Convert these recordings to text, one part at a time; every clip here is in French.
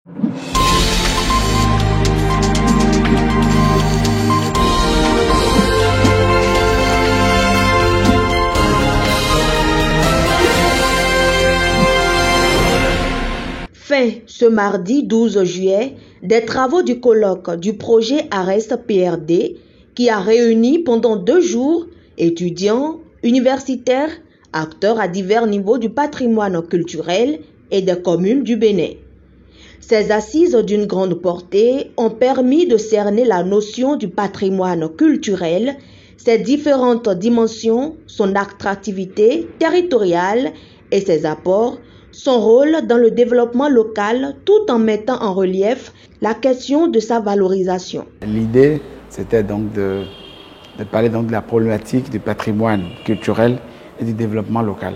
Fin ce mardi 12 juillet des travaux du colloque du projet Arrest PRD qui a réuni pendant 2 jours étudiants, universitaires, acteurs à divers niveaux du patrimoine culturel et des communes du Bénin. Ces assises d'une grande portée ont permis de cerner la notion du patrimoine culturel, ses différentes dimensions, son attractivité territoriale et ses apports, son rôle dans le développement local tout en mettant en relief la question de sa valorisation. L'idée, c'était donc de parler donc de la problématique du patrimoine culturel et du développement local.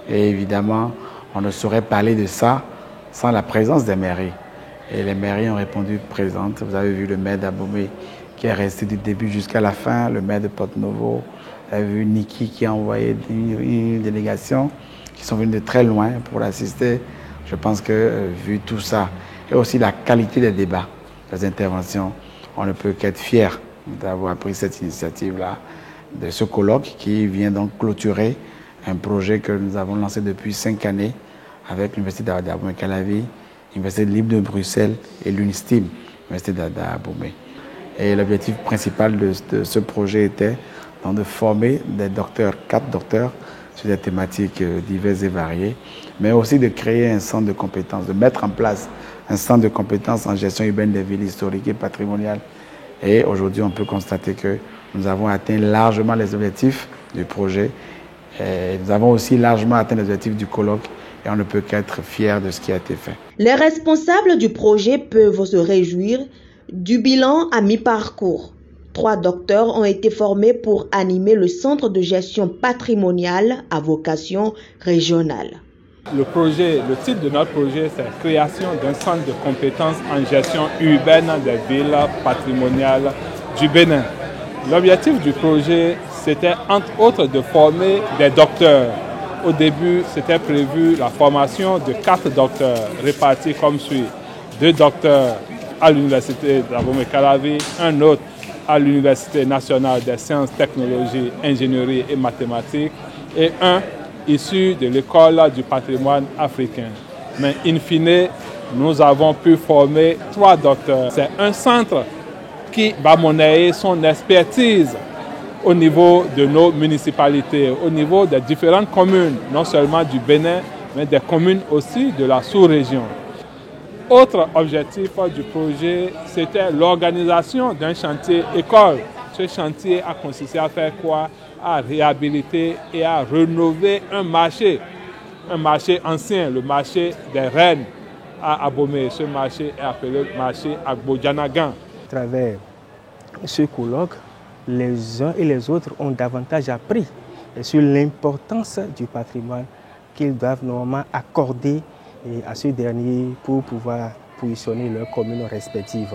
Et évidemment, on ne saurait parler de ça sans la présence des mairies. Et les mairies ont répondu présentes. Vous avez vu le maire d'Abomey qui est resté du début jusqu'à la fin, le maire de Porte-Novo. Vous avez vu Niki qui a envoyé une délégation qui sont venus de très loin pour l'assister. Je pense que, vu tout ça, et aussi la qualité des débats, des interventions, on ne peut qu'être fier d'avoir pris cette initiative-là, de ce colloque qui vient donc clôturer un projet que nous avons lancé depuis 5 années avec l'Université d'Abomey-Calavi, l'Université libre de Bruxelles et l'UNISTIM, l'Université d'Abomey. Et l'objectif principal de ce projet était donc de former des docteurs, 4 docteurs, sur des thématiques diverses et variées, mais aussi de créer un centre de compétences, de mettre en place un centre de compétences en gestion urbaine des villes historiques et patrimoniales. Et aujourd'hui, on peut constater que nous avons atteint largement les objectifs du projet. Et nous avons aussi largement atteint les objectifs du colloque et on ne peut qu'être fiers de ce qui a été fait. Les responsables du projet peuvent se réjouir du bilan à mi-parcours. 3 docteurs ont été formés pour animer le centre de gestion patrimoniale à vocation régionale. Le titre de notre projet, c'est « Création d'un centre de compétences en gestion urbaine des villes patrimoniales du Bénin ». L'objectif du projet, c'était entre autres de former des docteurs. Au début, c'était prévu la formation de 4 docteurs répartis comme suit. 2 docteurs à l'Université d'Abomey-Calavi, un autre à l'Université nationale des sciences, technologies, ingénierie et mathématiques et un issu de l'école du patrimoine africain. Mais in fine, nous avons pu former 3 docteurs. C'est un centre qui va monnayer son expertise au niveau de nos municipalités, au niveau des différentes communes, non seulement du Bénin, mais des communes aussi de la sous-région. Autre objectif du projet, c'était l'organisation d'un chantier école. Ce chantier a consisté à faire quoi? À réhabiliter et à rénover un marché ancien, le marché des Reines à Abomey. Ce marché est appelé marché Agbodjanagan. À travers ce colloque, les uns et les autres ont davantage appris sur l'importance du patrimoine qu'ils doivent normalement accorder à ce dernier pour pouvoir positionner leurs communes respectives.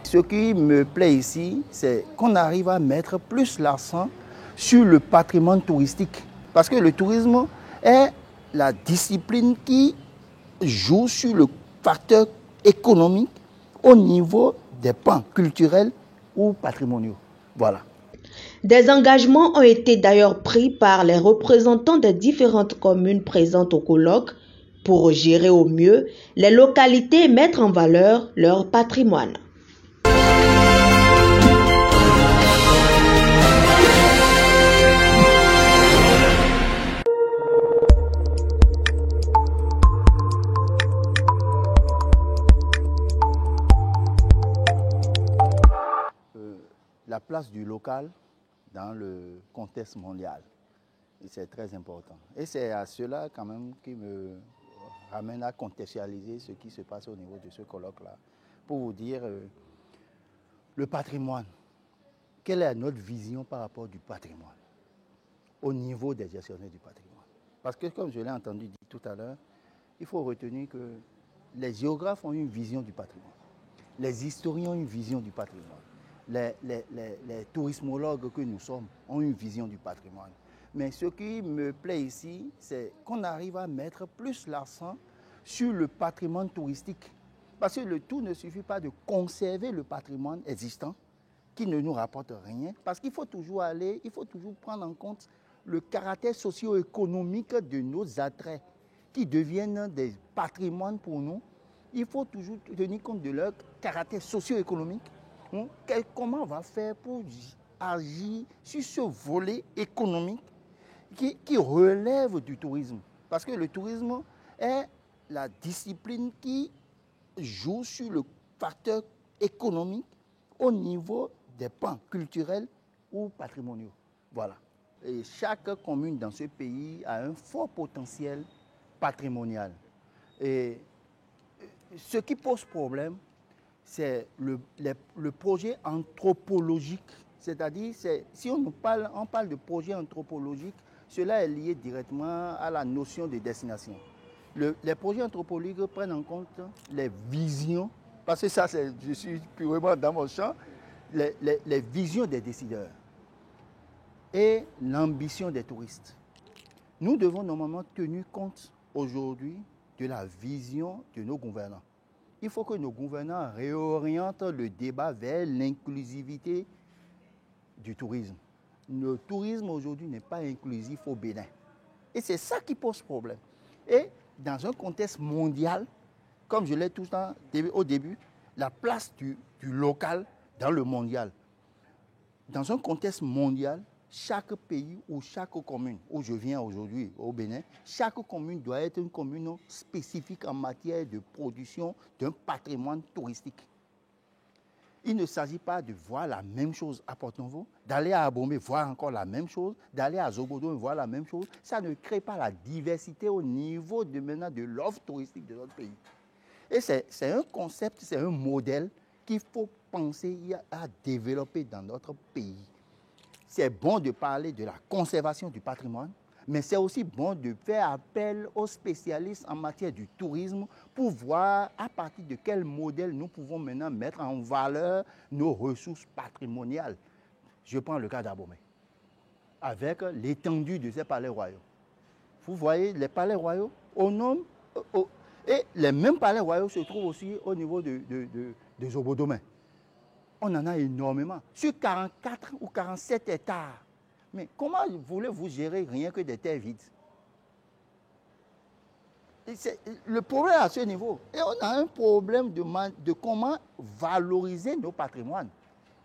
Ce qui me plaît ici, c'est qu'on arrive à mettre plus l'accent sur le patrimoine touristique. Parce que le tourisme est la discipline qui joue sur le facteur économique au niveau des pans culturels ou patrimoniaux. Voilà. Des engagements ont été d'ailleurs pris par les représentants des différentes communes présentes au colloque pour gérer au mieux les localités et mettre en valeur leur patrimoine. La place du local dans le contexte mondial. Et c'est très important. Et c'est à cela quand même qui me ramène à contextualiser ce qui se passe au niveau de ce colloque-là. Pour vous dire, le patrimoine, quelle est notre vision par rapport du patrimoine au niveau des gestionnaires du patrimoine? Parce que comme je l'ai entendu dire tout à l'heure, il faut retenir que les géographes ont une vision du patrimoine. Les historiens ont une vision du patrimoine. Les tourismologues que nous sommes ont une vision du patrimoine. Mais ce qui me plaît ici, c'est qu'on arrive à mettre plus l'accent sur le patrimoine touristique. Parce que le tout ne suffit pas de conserver le patrimoine existant qui ne nous rapporte rien, parce qu'il faut toujours prendre en compte le caractère socio-économique de nos attraits qui deviennent des patrimoines pour nous. Il faut toujours tenir compte de leur caractère socio-économique. Comment on va faire pour agir sur ce volet économique qui relève du tourisme? Parce que le tourisme est la discipline qui joue sur le facteur économique au niveau des pans culturels ou patrimoniaux. Voilà. Et chaque commune dans ce pays a un fort potentiel patrimonial. Et ce qui pose problème, c'est le projet anthropologique. C'est-à-dire, si on parle de projet anthropologique, cela est lié directement à la notion de destination. Les projets anthropologiques prennent en compte les visions, parce que ça, je suis purement dans mon champ, les visions des décideurs et l'ambition des touristes. Nous devons normalement tenir compte aujourd'hui de la vision de nos gouvernants. Il faut que nos gouvernants réorientent le débat vers l'inclusivité du tourisme. Le tourisme aujourd'hui n'est pas inclusif au Bénin. Et c'est ça qui pose problème. Et dans un contexte mondial, comme je l'ai tout le temps au début, la place du local dans le mondial. Dans un contexte mondial, chaque pays ou chaque commune, où je viens aujourd'hui au Bénin, chaque commune doit être une commune spécifique en matière de production d'un patrimoine touristique. Il ne s'agit pas de voir la même chose à Porto-Novo, d'aller à Abomey voir encore la même chose, d'aller à Zobodo et voir la même chose. Ça ne crée pas la diversité au niveau de l'offre touristique de notre pays. Et c'est un concept, c'est un modèle qu'il faut penser à développer dans notre pays. C'est bon de parler de la conservation du patrimoine, mais c'est aussi bon de faire appel aux spécialistes en matière du tourisme pour voir à partir de quel modèle nous pouvons maintenant mettre en valeur nos ressources patrimoniales. Je prends le cas d'Abomey, avec l'étendue de ces palais royaux. Vous voyez, les palais royaux, et les mêmes palais royaux se trouvent aussi au niveau de Zobodomé. On en a énormément, sur 44 ou 47 hectares. Mais comment voulez-vous gérer rien que des terres vides? Le problème à ce niveau. Et on a un problème de comment valoriser nos patrimoines.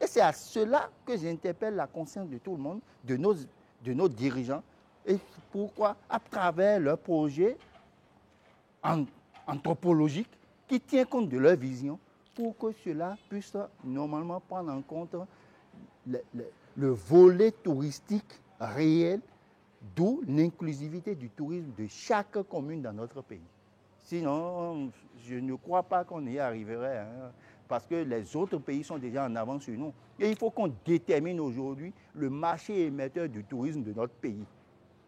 Et c'est à cela que j'interpelle la conscience de tout le monde, de nos dirigeants. Et pourquoi? À travers leur projet anthropologique qui tient compte de leur vision, pour que cela puisse normalement prendre en compte le volet touristique réel, d'où l'inclusivité du tourisme de chaque commune dans notre pays. Sinon, je ne crois pas qu'on y arriverait, hein, parce que les autres pays sont déjà en avance sur nous. Et il faut qu'on détermine aujourd'hui le marché émetteur du tourisme de notre pays.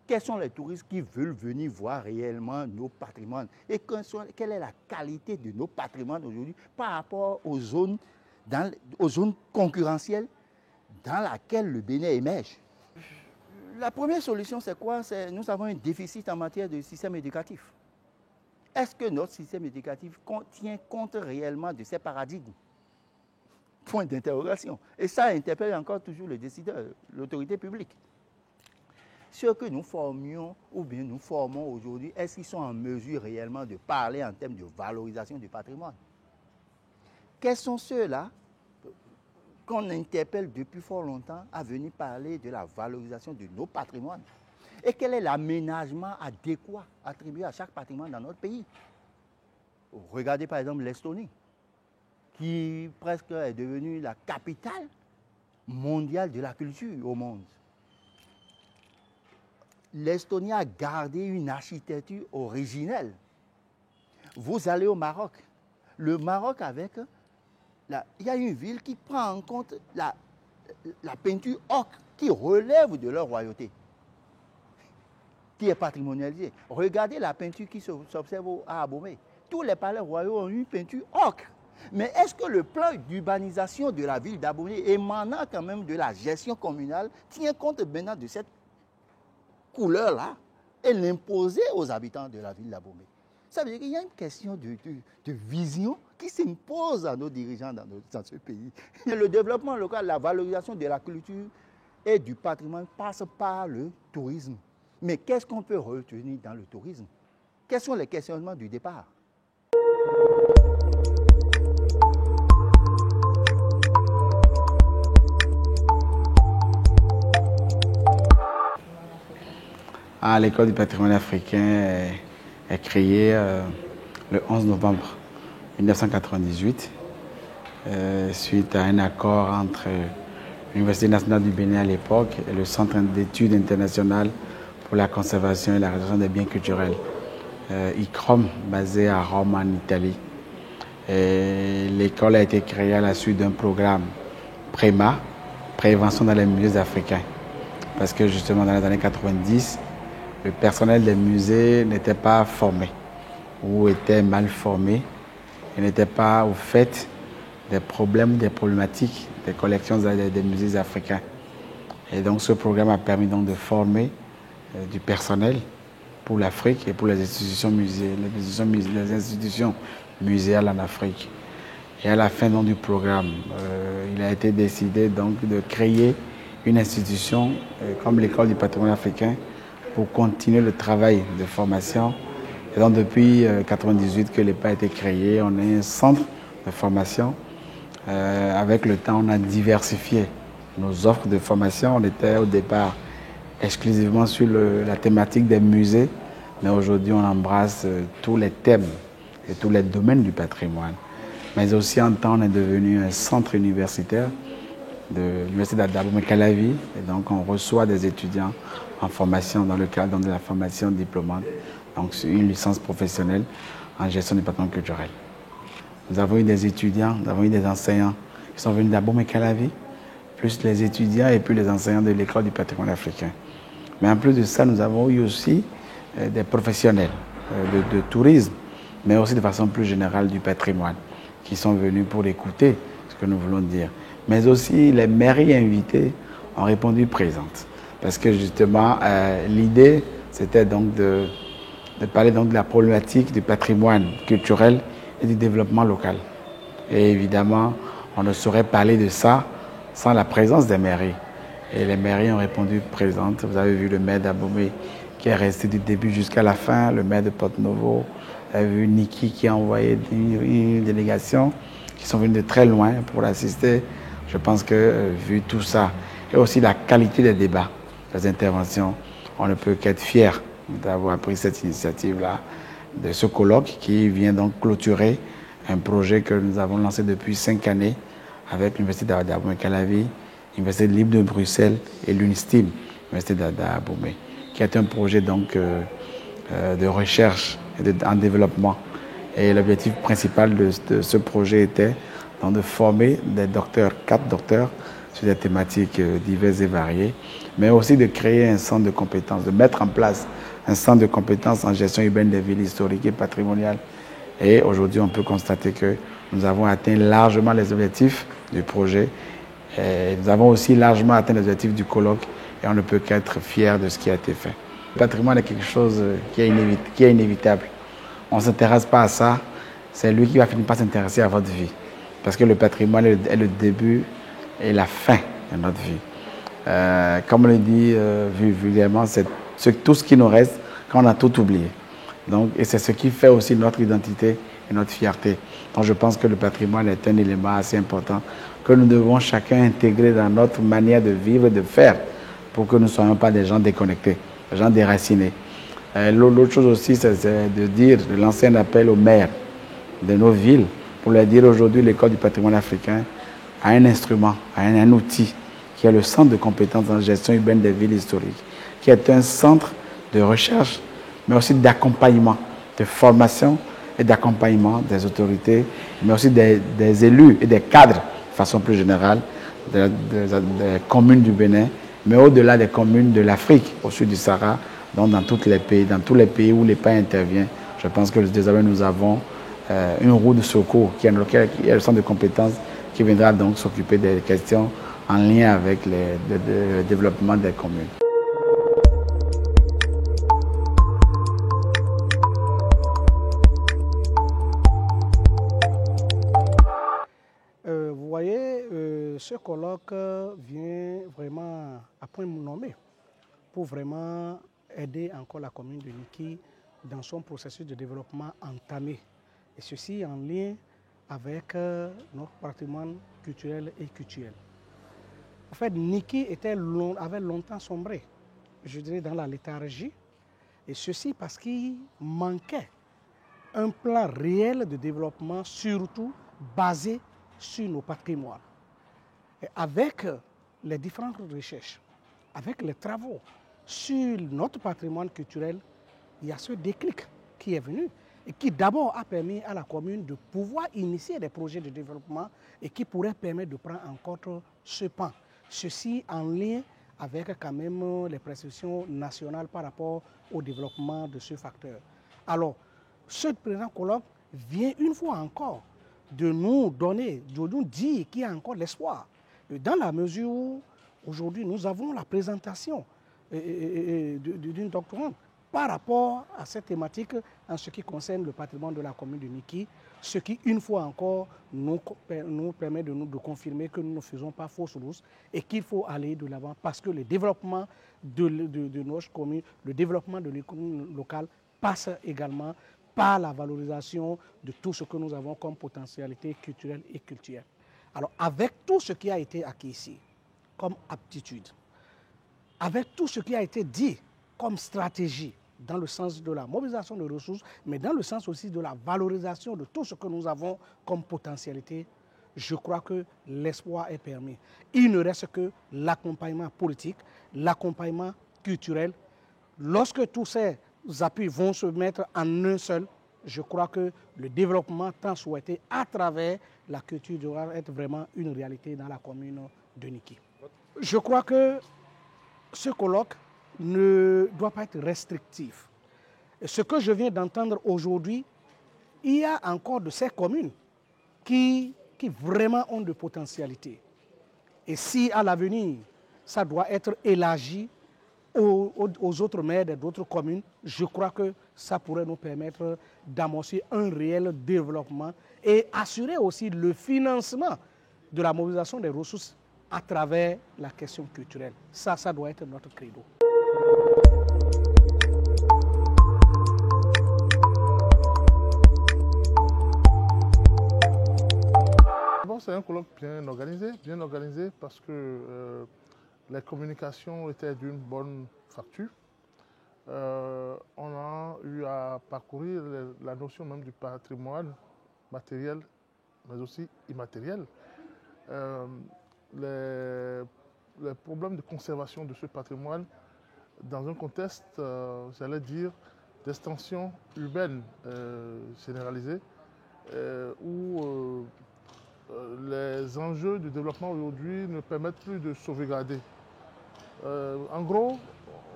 Quels sont les touristes qui veulent venir voir réellement nos patrimoines et quelle est la qualité de nos patrimoines aujourd'hui par rapport aux zones concurrentielles dans lesquelles le Bénin émerge. La première solution, c'est quoi? Nous avons un déficit en matière de système éducatif. Est-ce que notre système éducatif tient compte réellement de ces paradigmes? Point d'interrogation. Et ça interpelle encore toujours le décideur, l'autorité publique. Ceux que nous formions ou bien nous formons aujourd'hui, est-ce qu'ils sont en mesure réellement de parler en termes de valorisation du patrimoine? Quels sont ceux-là qu'on interpelle depuis fort longtemps à venir parler de la valorisation de nos patrimoines? Et quel est l'aménagement adéquat attribué à chaque patrimoine dans notre pays? Regardez par exemple l'Estonie, qui presque est devenue la capitale mondiale de la culture au monde. L'Estonie a gardé une architecture originelle. Vous allez au Maroc. Le Maroc il y a une ville qui prend en compte la peinture ocre qui relève de leur royauté, qui est patrimonialisée. Regardez la peinture qui s'observe à Abomey. Tous les palais royaux ont une peinture ocre. Mais est-ce que le plan d'urbanisation de la ville d'Abomey, émanant quand même de la gestion communale, tient compte maintenant de cette couleur-là et l'imposer aux habitants de la ville d'Abomey? Ça veut dire qu'il y a une question de vision qui s'impose à nos dirigeants dans ce pays. Le développement local, la valorisation de la culture et du patrimoine passe par le tourisme. Mais qu'est-ce qu'on peut retenir dans le tourisme? Quels sont les questionnements du départ? L'école du patrimoine africain est créée le 11 novembre 1998 suite à un accord entre l'Université nationale du Bénin à l'époque et le Centre d'études internationales pour la conservation et la restauration des biens culturels, ICROM, basé à Rome en Italie. L'école a été créée à la suite d'un programme PREMA, Prévention dans les musées africains, parce que justement dans les années 90, le personnel des musées n'était pas formé ou était mal formé et n'était pas au fait des problèmes, des problématiques des collections des musées africains. Et donc ce programme a permis donc de former du personnel pour l'Afrique et pour les institutions muséales en Afrique. Et à la fin donc, du programme, il a été décidé donc de créer une institution comme l'école du patrimoine africain pour continuer le travail de formation. Et donc depuis 1998 que l'EPA a été créé, on est un centre de formation. Avec le temps, on a diversifié nos offres de formation. On était au départ exclusivement sur la thématique des musées, mais aujourd'hui on embrasse tous les thèmes et tous les domaines du patrimoine. Mais aussi en temps, on est devenu un centre universitaire de l'Université d'Abomey-Calavi, et donc on reçoit des étudiants en formation dans le cadre de la formation diplômante, donc sur une licence professionnelle en gestion du patrimoine culturel. Nous avons eu des étudiants, nous avons eu des enseignants qui sont venus d'Abomey-Calavi, plus les étudiants et puis les enseignants de l'école du patrimoine africain. Mais en plus de ça, nous avons eu aussi des professionnels de tourisme, mais aussi de façon plus générale du patrimoine, qui sont venus pour écouter ce que nous voulons dire. Mais aussi les mairies invitées ont répondu présentes. Parce que justement, l'idée, c'était donc de parler donc de la problématique du patrimoine culturel et du développement local. Et évidemment, on ne saurait parler de ça sans la présence des mairies. Et les mairies ont répondu présentes. Vous avez vu le maire d'Abomey qui est resté du début jusqu'à la fin, le maire de Porto-Novo. Vous avez vu Niki qui a envoyé une délégation qui sont venus de très loin pour assister. Je pense que vu tout ça, et aussi la qualité des débats, des interventions, on ne peut qu'être fier d'avoir pris cette initiative-là, de ce colloque qui vient donc clôturer un projet que nous avons lancé depuis 5 années avec l'Université d'Abomey-Calavi, l'Université libre de Bruxelles et l'UNISTIM, l'Université d'Abomey, qui est un projet donc de recherche et en développement. Et l'objectif principal de ce projet était donc de former des docteurs, 4 docteurs, sur des thématiques diverses et variées, mais aussi de créer un centre de compétences, de mettre en place un centre de compétences en gestion urbaine des villes historiques et patrimoniales. Et aujourd'hui, on peut constater que nous avons atteint largement les objectifs du projet. Et nous avons aussi largement atteint les objectifs du colloque et on ne peut qu'être fier de ce qui a été fait. Le patrimoine est quelque chose qui est inévitable. On ne s'intéresse pas à ça, c'est lui qui va finir par s'intéresser à votre vie. Parce que le patrimoine est le début et la fin de notre vie. Comme on le dit vulgairement, c'est tout ce qui nous reste quand on a tout oublié. Donc, et c'est ce qui fait aussi notre identité et notre fierté. Donc je pense que le patrimoine est un élément assez important que nous devons chacun intégrer dans notre manière de vivre et de faire pour que nous ne soyons pas des gens déconnectés, des gens déracinés. L'autre chose aussi, c'est de lancer un appel aux maires de nos villes pour leur dire aujourd'hui l'école du patrimoine africain a un instrument, a un outil qui est le centre de compétences en gestion urbaine des villes historiques, qui est un centre de recherche, mais aussi d'accompagnement, de formation et d'accompagnement des autorités, mais aussi des élus et des cadres, de façon plus générale, des communes du Bénin, mais au-delà des communes de l'Afrique, au sud du Sahara, donc dans tous les pays où l'EPA intervient. Je pense que désormais nous avons une roue de secours qui est le centre de compétences qui viendra donc s'occuper des questions en lien avec le développement des communes. Ce colloque vient vraiment à point nommé pour vraiment aider encore la commune de Niki dans son processus de développement entamé. Et ceci en lien avec notre patrimoine culturel et culturel. En fait, Niki avait longtemps sombré, je dirais, dans la léthargie. Et ceci parce qu'il manquait un plan réel de développement, surtout basé sur nos patrimoines. Et avec les différentes recherches, avec les travaux sur notre patrimoine culturel, il y a ce déclic qui est venu et qui d'abord a permis à la commune de pouvoir initier des projets de développement et qui pourrait permettre de prendre en compte ce pan. Ceci en lien avec quand même les prescriptions nationales par rapport au développement de ce facteur. Alors, ce présent colloque vient une fois encore de nous donner, de nous dire qu'il y a encore l'espoir. Dans la mesure où aujourd'hui nous avons la présentation d'une doctorante par rapport à cette thématique en ce qui concerne le patrimoine de la commune de Niki, ce qui une fois encore nous permet de confirmer que nous ne faisons pas fausse route et qu'il faut aller de l'avant parce que le développement de notre commune, le développement de l'économie locale passe également par la valorisation de tout ce que nous avons comme potentialité culturelle et culturelle. Alors avec tout ce qui a été acquis ici comme aptitude, avec tout ce qui a été dit comme stratégie dans le sens de la mobilisation de ressources, mais dans le sens aussi de la valorisation de tout ce que nous avons comme potentialité, je crois que l'espoir est permis. Il ne reste que l'accompagnement politique, l'accompagnement culturel. Lorsque tous ces appuis vont se mettre en un seul, je crois que le développement tant souhaité à travers la culture devra être vraiment une réalité dans la commune de Niki. Je crois que ce colloque ne doit pas être restrictif. Et ce que je viens d'entendre aujourd'hui, il y a encore de ces communes qui vraiment ont de potentialité. Et si à l'avenir, ça doit être élargi aux autres maires d'autres communes, je crois que ça pourrait nous permettre d'amorcer un réel développement et assurer aussi le financement de la mobilisation des ressources à travers la question culturelle. Ça doit être notre credo. Bon, c'est un colloque bien organisé parce que les communications étaient d'une bonne facture. On a eu à parcourir la notion même du patrimoine matériel, mais aussi immatériel. Les problèmes de conservation de ce patrimoine dans un contexte, j'allais dire, d'extension urbaine généralisée, où les enjeux du développement aujourd'hui ne permettent plus de sauvegarder. En gros,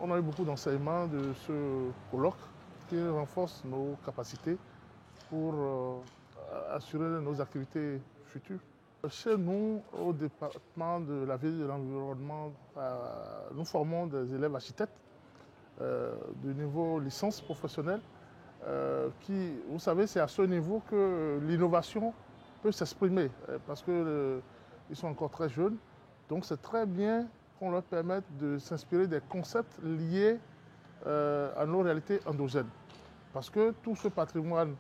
on a eu beaucoup d'enseignements de ce colloque qui renforce nos capacités pour assurer nos activités futures. Chez nous, au département de la ville et de l'environnement, nous formons des élèves architectes de niveau licence professionnelle qui, vous savez, c'est à ce niveau que l'innovation peut s'exprimer parce qu'ils sont encore très jeunes. Donc c'est très bien qu'on leur permette de s'inspirer des concepts liés à nos réalités endogènes. Parce que tout ce patrimoine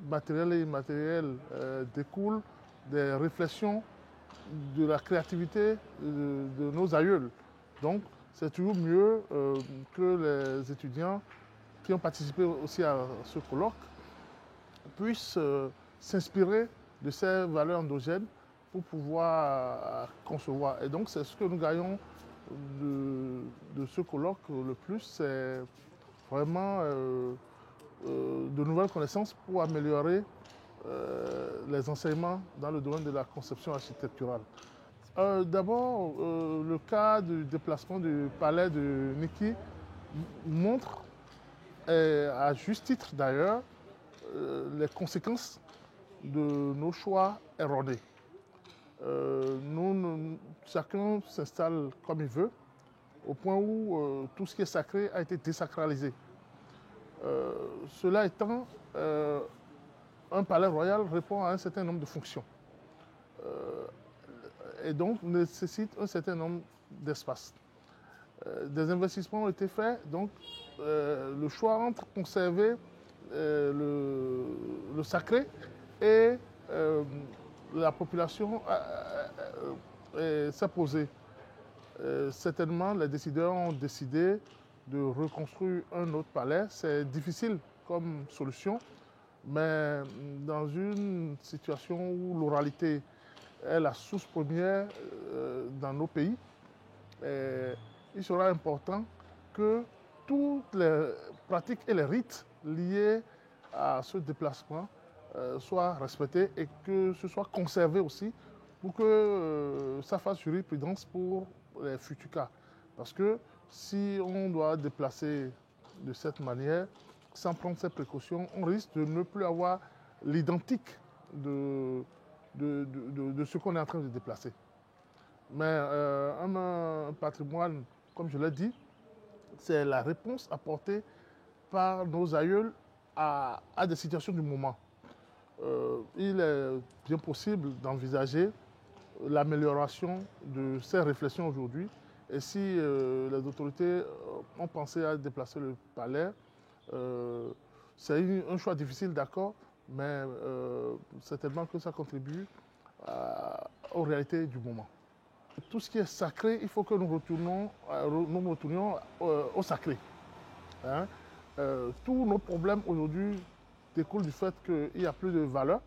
matériel et immatériel découle des réflexions de la créativité de nos aïeuls. Donc c'est toujours mieux que les étudiants qui ont participé aussi à ce colloque puissent s'inspirer de ces valeurs endogènes pour pouvoir concevoir. Et donc c'est ce que nous gagnons de ce colloque le plus, c'est vraiment de nouvelles connaissances pour améliorer les enseignements dans le domaine de la conception architecturale. D'abord, le cas du déplacement du palais de Niki montre, et à juste titre d'ailleurs, les conséquences de nos choix erronés. Chacun s'installe comme il veut, au point où tout ce qui est sacré a été désacralisé. Cela étant, un palais royal répond à un certain nombre de fonctions. et donc nécessite un certain nombre d'espaces. Des investissements ont été faits, donc le choix entre conserver le sacré et la population s'est posée. Certainement, les décideurs ont décidé de reconstruire un autre palais. C'est difficile comme solution, mais dans une situation où l'oralité est la source première dans nos pays, il sera important que toutes les pratiques et les rites liés à ce déplacement soient respectés et que ce soit conservé aussi pour que ça fasse jurisprudence pour les futurs cas. Parce que si on doit déplacer de cette manière, sans prendre ces précautions, on risque de ne plus avoir l'identique de ce qu'on est en train de déplacer. Mais un patrimoine, comme je l'ai dit, c'est la réponse apportée par nos aïeuls à des situations du moment. Il est bien possible d'envisager l'amélioration de ces réflexions aujourd'hui. Et si les autorités ont pensé à déplacer le palais, c'est un choix difficile, d'accord, mais certainement que ça contribue aux réalités du moment. Tout ce qui est sacré, il faut que nous retournions au sacré. Hein? Tous nos problèmes aujourd'hui découlent du fait qu'il n'y a plus de valeur.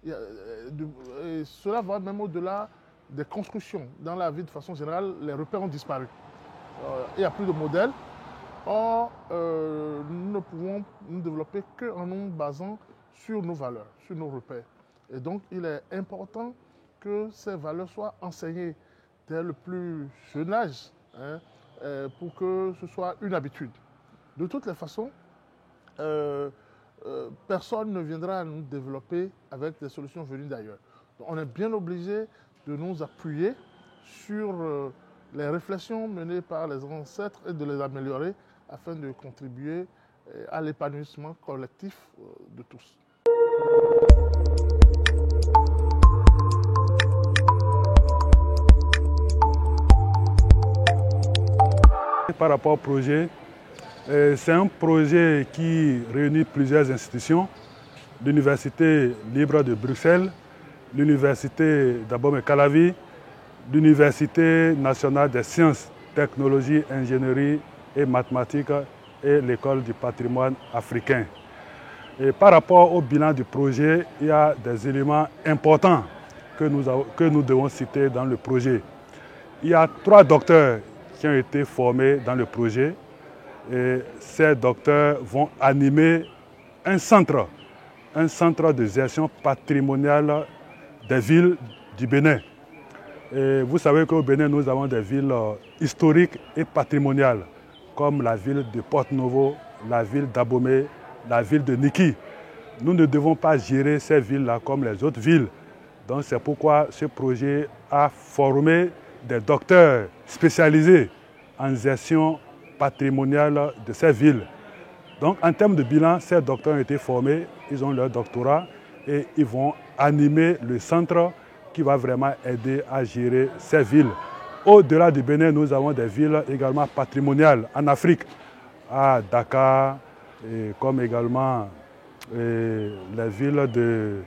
Et cela va même au-delà des constructions. Dans la vie, de façon générale, les repères ont disparu. Il n'y a plus de modèle. Or, nous ne pouvons nous développer qu'en nous basant sur nos valeurs, sur nos repères. Et donc, il est important que ces valeurs soient enseignées dès le plus jeune âge, hein, pour que ce soit une habitude. De toutes les façons, personne ne viendra nous développer avec des solutions venues d'ailleurs. On est bien obligé de nous appuyer sur les réflexions menées par les ancêtres et de les améliorer afin de contribuer à l'épanouissement collectif de tous. Par rapport au projet, c'est un projet qui réunit plusieurs institutions, l'Université libre de Bruxelles, l'Université d'Abomey-Calavi, l'Université nationale des sciences, technologies, ingénierie et mathématiques et l'École du patrimoine africain. Et par rapport au bilan du projet, il y a des éléments importants que nous devons citer dans le projet. Il y a 3 docteurs qui ont été formés dans le projet. Et ces docteurs vont animer un centre de gestion patrimoniale des villes du Bénin. Et vous savez qu'au Bénin, nous avons des villes historiques et patrimoniales, comme la ville de Porto-Novo, la ville d'Abomey, la ville de Niki. Nous ne devons pas gérer ces villes-là comme les autres villes. Donc c'est pourquoi ce projet a formé des docteurs spécialisés en gestion patrimoniale de ces villes. Donc en termes de bilan, ces docteurs ont été formés, ils ont leur doctorat et ils vont animer le centre qui va vraiment aider à gérer ces villes. Au-delà du Bénin, nous avons des villes également patrimoniales en Afrique, à Dakar, comme également les villes de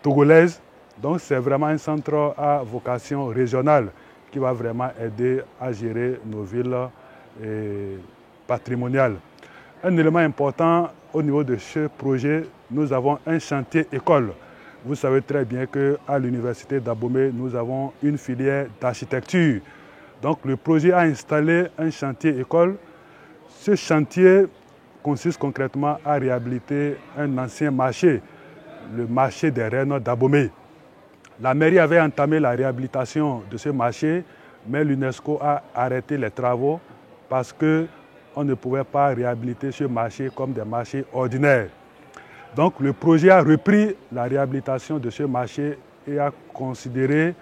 togolaises. Donc c'est vraiment un centre à vocation régionale qui va vraiment aider à gérer nos villes patrimoniales. Un élément important au niveau de ce projet, nous avons un chantier école. Vous savez très bien qu'à l'université d'Abomey, nous avons une filière d'architecture. Donc le projet a installé un chantier école. Ce chantier consiste concrètement à réhabiliter un ancien marché, le marché des Reines d'Abomey. La mairie avait entamé la réhabilitation de ce marché, mais l'UNESCO a arrêté les travaux parce qu'on ne pouvait pas réhabiliter ce marché comme des marchés ordinaires. Donc le projet a repris la réhabilitation de ce marché et a considéré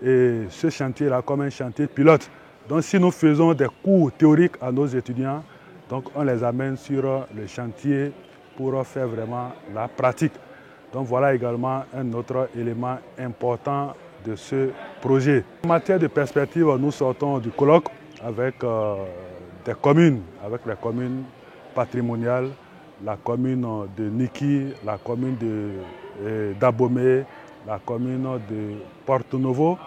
ce chantier-là comme un chantier pilote. Donc si nous faisons des cours théoriques à nos étudiants, donc on les amène sur le chantier pour faire vraiment la pratique. Donc voilà également un autre élément important de ce projet. En matière de perspective, nous sortons du colloque avec des communes, avec les communes patrimoniales, la commune de Niki, la commune d'Abomey, la commune de Porto Novo.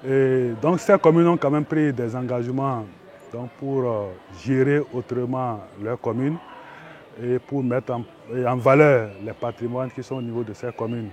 Et donc ces communes ont quand même pris des engagements donc, pour gérer autrement leurs communes et pour mettre en valeur les patrimoines qui sont au niveau de ces communes.